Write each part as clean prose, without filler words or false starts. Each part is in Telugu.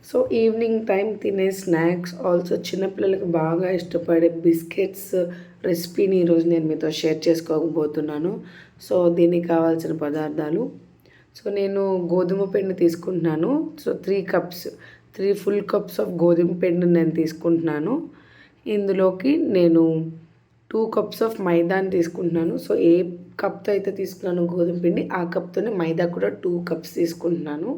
సో ఈవినింగ్ టైం తినే స్నాక్స్ ఆల్సో చిన్నపిల్లలకి బాగా ఇష్టపడే బిస్కెట్స్ రెసిపీని ఈరోజు నేను మీతో షేర్ చేసుకోబోతున్నాను. సో దీనికి కావాల్సిన పదార్థాలు, సో నేను గోధుమ పిండి తీసుకుంటున్నాను. సో 3 ఫుల్ కప్స్ ఆఫ్ గోధుమ పిండి నేను తీసుకుంటున్నాను. ఇందులోకి నేను 2 కప్స్ ఆఫ్ మైదాని తీసుకుంటున్నాను. సో ఏ కప్తో అయితే తీసుకున్నాను గోధుమ పిండి ఆ కప్తోనే మైదా కూడా 2 కప్స్ తీసుకుంటున్నాను.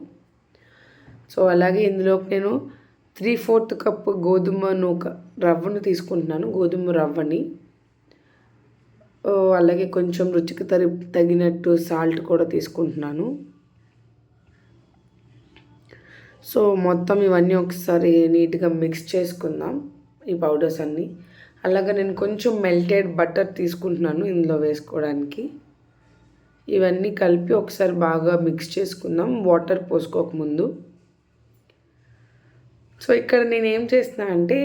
సో అలాగే ఇందులోకి నేను 3/4 కప్పు రవ్వను తీసుకుంటున్నాను, గోధుమ రవ్వని. అలాగే కొంచెం రుచికి తగినట్టు సాల్ట్ కూడా తీసుకుంటున్నాను. సో మొత్తం ఇవన్నీ ఒకసారి నీట్గా మిక్స్ చేసుకుందాం, ఈ పౌడర్స్ అన్నీ. అలాగే నేను కొంచెం మెల్టెడ్ బటర్ తీసుకుంటున్నాను ఇందులో వేసుకోవడానికి. ఇవన్నీ కలిపి ఒకసారి బాగా మిక్స్ చేసుకుందాం, వాటర్ పోసుకోకముందు. సో ఇక్కడ నేను ఏం చేస్తున్నా అంటే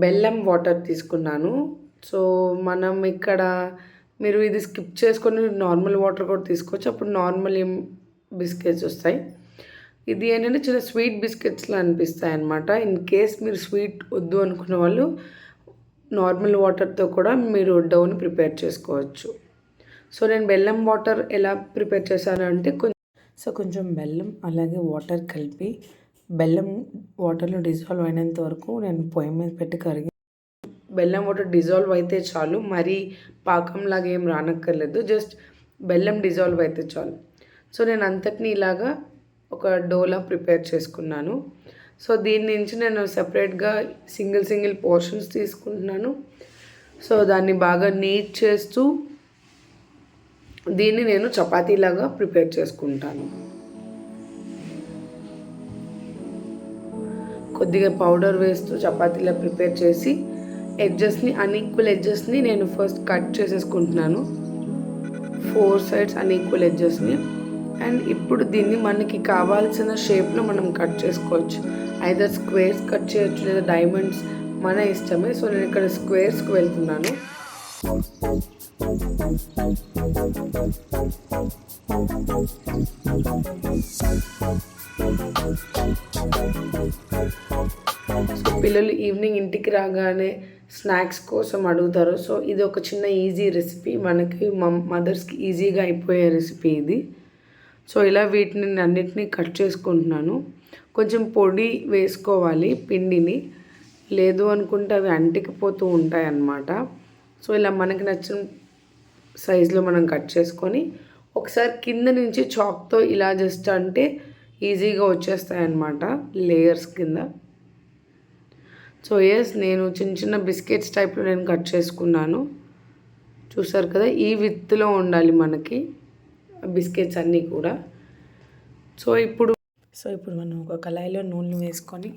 బెల్లం వాటర్ తీసుకున్నాను. సో మనం ఇక్కడ మీరు ఇది స్కిప్ చేసుకొని నార్మల్ వాటర్ కూడా తీసుకోవచ్చు, అప్పుడు నార్మల్ బిస్కెట్స్ వస్తాయి. ఇది ఏంటంటే చిన్న స్వీట్ బిస్కెట్స్లో అనిపిస్తాయి అన్నమాట. ఇన్ కేస్ మీరు స్వీట్ వద్దు అనుకున్న వాళ్ళు నార్మల్ వాటర్తో కూడా మీరు డౌని ప్రిపేర్ చేసుకోవచ్చు. సో నేను బెల్లం వాటర్ ఎలా ప్రిపేర్ చేశాను అంటే కొంచెం బెల్లం అలాగే వాటర్ కలిపి బెల్లం వాటర్లో డిజాల్వ్ అయినంత వరకు నేను పొయ్యి మీద పెట్టి కరిగి, బెల్లం వాటర్ డిజాల్వ్ అయితే చాలు, మరీ పాకంలాగా ఏం రానక్కర్లేదు, జస్ట్ బెల్లం డిజాల్వ్ అయితే చాలు. సో నేను అంతటినీ ఇలాగా ఒక డోలా ప్రిపేర్ చేసుకున్నాను. సో దీని నుంచి నేను సెపరేట్గా సింగిల్ పోర్షన్స్ తీసుకుంటున్నాను. సో దాన్ని బాగా నీట్ చేస్తూ దీన్ని నేను చపాతీలాగా ప్రిపేర్ చేసుకుంటాను. కొద్దిగా పౌడర్ వేస్తూ చపాతీలా ప్రిపేర్ చేసి అన్ఈక్వల్ ఎడ్జెస్ని నేను ఫస్ట్ కట్ చేసేసుకుంటున్నాను, 4 సైడ్స్ అన్ఈక్వల్ ఎడ్జెస్ని. అండ్ ఇప్పుడు దీన్ని మనకి కావాల్సిన షేప్లో మనం కట్ చేసుకోవచ్చు. ఐదర్ స్క్వేర్స్ కట్ చేయొచ్చు లేదా డైమండ్స్, మన ఇష్టమే. సో నేను ఇక్కడ స్క్వేర్స్కి వెళ్తున్నాను. సో పిల్లలు ఈవినింగ్ ఇంటికి రాగానే స్నాక్స్ కోసం అడుగుతారు. సో ఇది ఒక చిన్న ఈజీ రెసిపీ, మనకి మదర్స్కి ఈజీగా అయిపోయే రెసిపీ ఇది. సో ఇలా వీటిని అన్నిటినీ కట్ చేసుకుంటున్నాను. కొంచెం పొడి వేసుకోవాలి పిండిని, లేదు అనుకుంటే అవి అంటికిపోతూ ఉంటాయి అన్నమాట. సో ఇలా మనకి నచ్చిన సైజులో మనం కట్ చేసుకొని ఒకసారి కింద నుంచి చాక్తో ఇలా జస్ట్ అంటే ఈజీగా వచ్చేస్తాయి అన్నమాట లేయర్స్ కింద. సో నేను చిన్న బిస్కెట్స్ టైప్లో నేను కట్ చేసుకున్నాను, చూసారు కదా. ఈ విత్తులో ఉండాలి మనకి బిస్కెట్స్ అన్నీ కూడా. సో ఇప్పుడు మనం ఒక కళాయిలో నూనె వేసుకొని,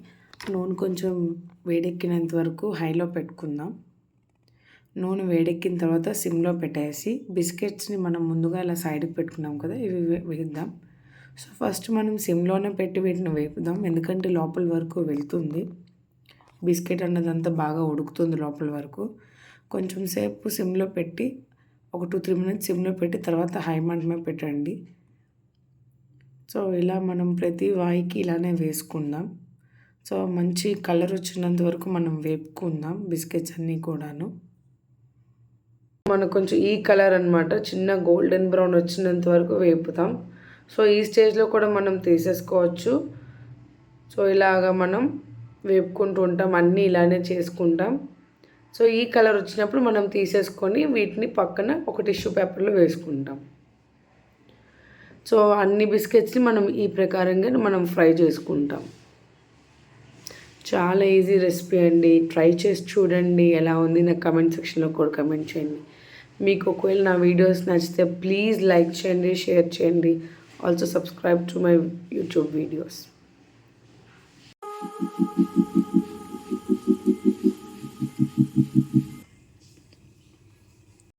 నూనె కొంచెం వేడెక్కినంత వరకు హైలో పెట్టుకుందాం. నూనె వేడెక్కిన తర్వాత సిమ్లో పెట్టేసి బిస్కెట్స్ని మనం ముందుగా ఇలా సైడ్కి పెట్టుకున్నాం కదా, ఇవి వేద్దాం. సో ఫస్ట్ మనం సిమ్లోనే పెట్టి వీటిని వేపుదాం, ఎందుకంటే లోపల వరకు వెళ్తుంది బిస్కెట్ అన్నదంతా బాగా ఉడుకుతుంది లోపల వరకు. కొంచెం సేపు సిమ్లో పెట్టి ఒక 2-3 మినిట్స్ సిమ్లో పెట్టి తర్వాత హై మంట మీద పెట్టండి. సో ఇలా మనం ప్రతి వాయికి ఇలానే వేసుకుందాం. సో మంచి కలర్ వచ్చినంత వరకు మనం వేపుకుందాం బిస్కెట్స్ అన్నీ కూడాను. మనకు కొంచెం ఈ కలర్ అనమాట, చిన్న గోల్డెన్ బ్రౌన్ వచ్చినంత వరకు వేపుతాం. సో ఈ స్టేజ్లో కూడా మనం తీసేసుకోవచ్చు. సో ఇలాగా మనం వేపుకుంటూ ఉంటాం, అన్నీ ఇలానే చేసుకుంటాం. సో ఈ కలర్ వచ్చినప్పుడు మనం తీసేసుకొని వీటిని పక్కన ఒక టిష్యూ పేపర్లో వేసుకుంటాం. సో అన్ని బిస్కెట్స్ని మనం ఈ ప్రకారంగా మనం ఫ్రై చేసుకుంటాం. చాలా ఈజీ రెసిపీ అండి, ట్రై చేసి చూడండి ఎలా ఉంది, నాకు కమెంట్ సెక్షన్లో కూడా కమెంట్ చేయండి. మీకు ఒకవేళ నా వీడియోస్ నచ్చితే ప్లీజ్ లైక్ చేయండి, షేర్ చేయండి. Also subscribe to my YouTube videos.